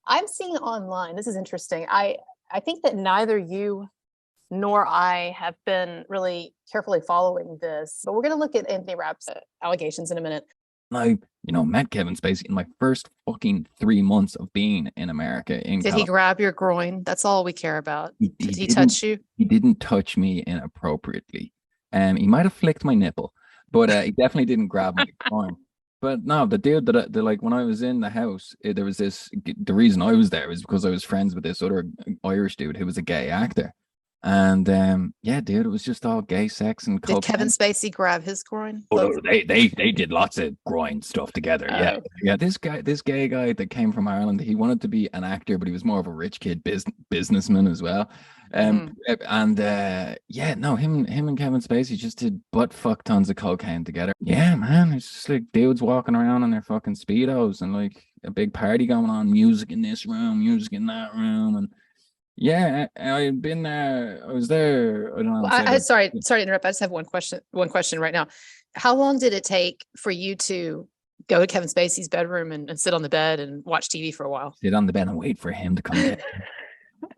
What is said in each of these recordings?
I'm seeing online. This is interesting. I think that neither you nor I have been really carefully following this, but we're going to look at Anthony Rapp's allegations in a minute. I, met Kevin Spacey in my first fucking 3 months of being in America in Did he California. grab your groin? That's all we care about. Did he didn't touch you? he didn't touch me inappropriately. He might have flicked my nipple, but he definitely didn't grab my arm. But no, the dude like when I was in the house, there was this. The reason I was there was because I was friends with this other Irish dude who was a gay actor, and yeah, dude, it was just all gay sex and Did Kevin cocaine. Spacey grab his groin? Oh, no, they did lots of groin stuff together. Yeah, Okay. yeah. This gay guy that came from Ireland, he wanted to be an actor, but he was more of a rich kid businessman as well. Mhm. And yeah, no, him and Kevin Spacey just did butt fuck tons of cocaine together. Yeah, man, it's just like dudes walking around in their fucking speedos and like a big party going on, music in this room, music in that room, and yeah, I've been there. I was there. I don't know. Well, Say sorry to interrupt. I just have one question right now. How long did it take for you to go to Kevin Spacey's bedroom and sit on the bed and watch TV for a while? sit on the bed and wait for him to come get.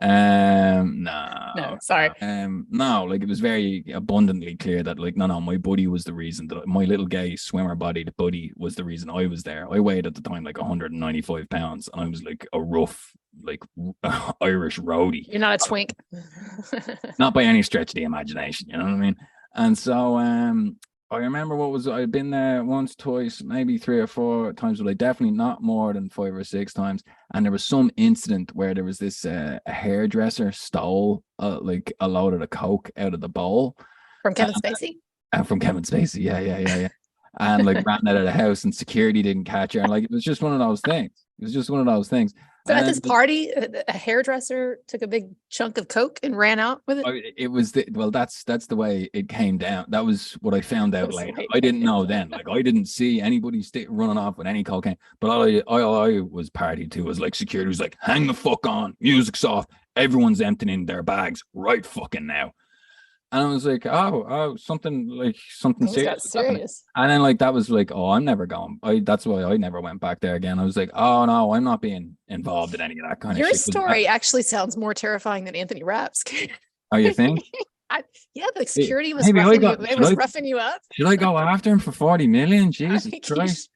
No, No, sorry. no, like it was very abundantly clear that like no, my buddy was the reason that my little gay swimmer bodied buddy was the reason I was there. I weighed at the time like 195 pounds, and I was like a rough, like Irish roadie, You're not a twink. not by any stretch of the imagination, you know what I mean? And so, I remember I'd been there once, twice, maybe 3 or 4 times, but like definitely not more than 5 or 6 times. And there was some incident where there was this a hairdresser stole like a load of the coke out of the bowl From uh, Kevin Spacey? from Kevin Spacey. Yeah. And like ran out of the house, and security didn't catch her. And like it was just one of those things. It was just one of those things. So at this And party, a hairdresser took a big chunk of coke and ran out with it. it was well, that's the way it came down. That was what I found out That's later. right. I didn't know then. Like I didn't see anybody running off with any cocaine. But all I was party to was like security was like, hang the fuck on, music's off, everyone's emptying their bags right fucking now. And I was like, something Things serious got is happening. serious. And then like that was like, oh, I'm never going. That's why I never went back there again. I was like, oh no, I'm not being involved in any of that kind of Your shit. story actually sounds more terrifying than Anthony Rapp's. Oh, you think? Yeah, the security was Maybe I roughing you. got. It was roughing you up. Should I go after him for 40 million? I Jesus think you Christ.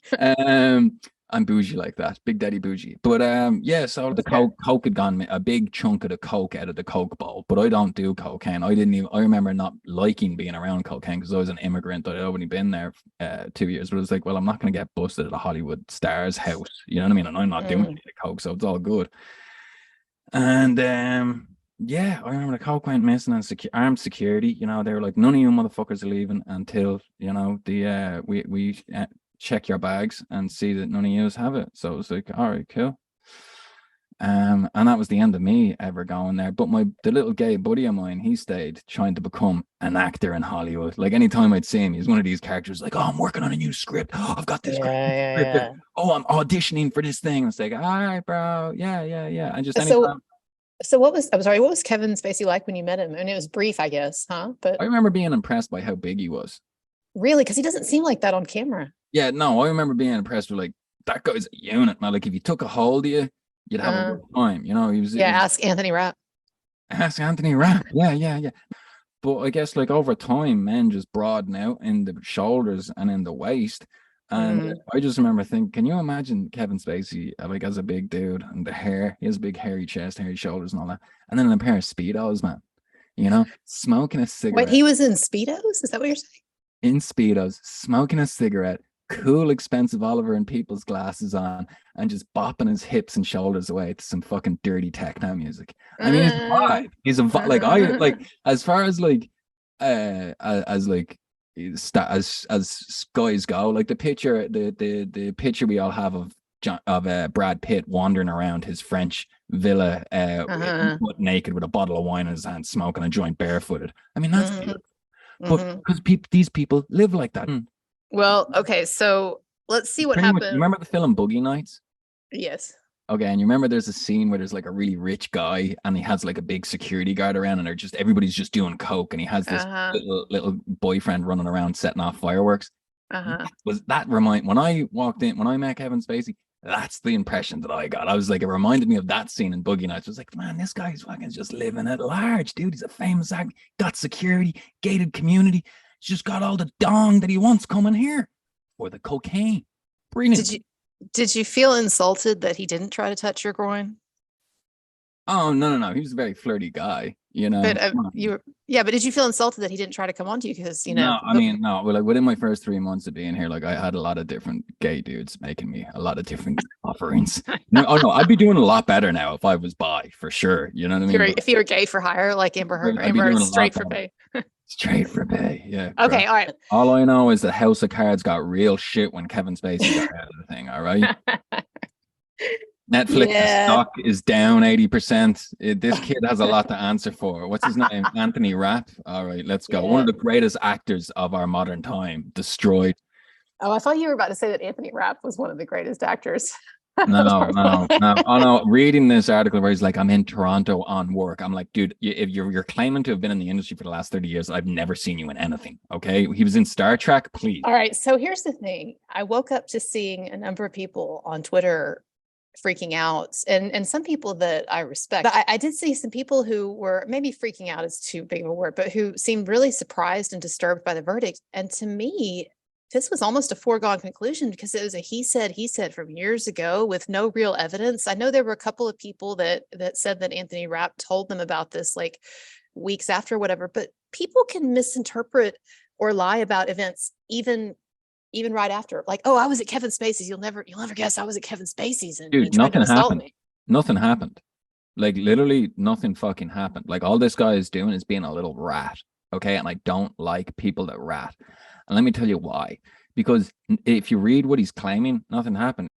should. I'm bougie like that. Big Daddy bougie. But yeah, so the Okay. coke had gone a big chunk of the coke out of the coke bowl. But I don't do cocaine. I remember not liking being around cocaine because I was an immigrant. I'd only been there 2 years. But it was like, well, I'm not gonna get busted at a Hollywood star's house. You know what I mean? And I'm not doing any coke, so it's all good. And yeah, I remember the coke went missing and armed security. They were like, none of you motherfuckers are leaving until the we check your bags and see that none of you have it. So it was like, all right, cool. And that was the end of me ever going there. But the little gay buddy of mine, he stayed trying to become an actor in Hollywood. Like anytime I'd see him, he's one of these characters like, oh, I'm working on a new script. Oh, I've got this script. Yeah. Oh, I'm auditioning for this thing. It's like, all right, bro. Yeah. And just So, anytime. I'm sorry, what was Kevin Spacey like when you met him? And it was brief, I guess, huh? But I remember being impressed by how big he was. really, because he doesn't seem like that on camera. Yeah, no, I remember being impressed with like that guy's a unit, man. Like if he took a hold of you, you'd have a good time. Ask Anthony Rapp. Ask Anthony Rapp. Yeah. But I guess like over time, men just broaden out in the shoulders and in the waist. And I just remember thinking, can you imagine Kevin Spacey like as a big dude and the hair? He has a big hairy chest, hairy shoulders, and all that. And then in a pair of speedos, man. Smoking a cigarette. Wait, he was in Speedos? Is that what you're saying? In speedos, smoking a cigarette, cool, expensive Oliver and People's glasses on, and just bopping his hips and shoulders away to some fucking dirty techno music. I mean, he's a vibe. He's a vibe. Like I like as far as like as like as guys go, like the picture we all have of Brad Pitt wandering around his French villa, butt naked with a bottle of wine in his hand, smoking a joint barefooted. I mean, that's beautiful. But because these people live like that. Well, okay, so let's see what Pretty much, happened. remember the film Boogie Nights? Yes. Okay, and you remember there's a scene where there's like a really rich guy and he has like a big security guard around, and everybody's just doing coke, and he has this little boyfriend running around setting off fireworks. Was that when I walked in, when I met Kevin Spacey, That's the impression that I got. I was like, it reminded me of that scene in Boogie Nights. I was like, man, this guy's fucking just living at large, dude. He's a famous actor, got security, gated community. He's just got all the dong that he wants coming here. Or the cocaine. Brilliant. Did you feel insulted that he didn't try to touch your groin? Oh, no. He was a very flirty guy, you know. But but did you feel insulted that he didn't try to come on to you? Because, you know, No, I mean, no. Well, like within my first 3 months of being here, like I had a lot of different gay dudes making me a lot of different offerings. No, oh no, I'd be doing a lot better now if I was bi, for sure. You know what I mean? if you were gay for hire, like Amber Heard, I'd be Amber doing Heard's a straight lot for better. pay. Straight for pay, yeah. Okay, all right. All I know is that House of Cards got real shit when Kevin Spacey got out of the thing. All right. Netflix's stock is down 80%. This kid has a lot to answer for. What's his name? Anthony Rapp. All right, let's go. One of the greatest actors of our modern time, destroyed. Oh, I thought you were about to say that Anthony Rapp was one of the greatest actors. No. Oh no, reading this article where he's like, I'm in Toronto on work. I'm like, dude, if you're claiming to have been in the industry for the last 30 years, I've never seen you in anything. Okay. He was in Star Trek, please. All right. So here's the thing. I woke up to seeing a number of people on Twitter freaking out, and some people that I respect. But I did see some people who were, maybe freaking out is too big of a word, but who seemed really surprised and disturbed by the verdict. And to me, this was almost a foregone conclusion because it was a he said from years ago with no real evidence. I know there were a couple of people that said that Anthony Rapp told them about this like weeks after, whatever, but people can misinterpret or lie about events even right after. Like, oh, I was at Kevin Spacey's. You'll never guess I was at Kevin Spacey's, and dude, he tried to assault me. Nothing happened. Like literally nothing fucking happened. Like all this guy is doing is being a little rat. Okay. And I don't like people that rat. And let me tell you why. Because if you read what he's claiming, nothing happened.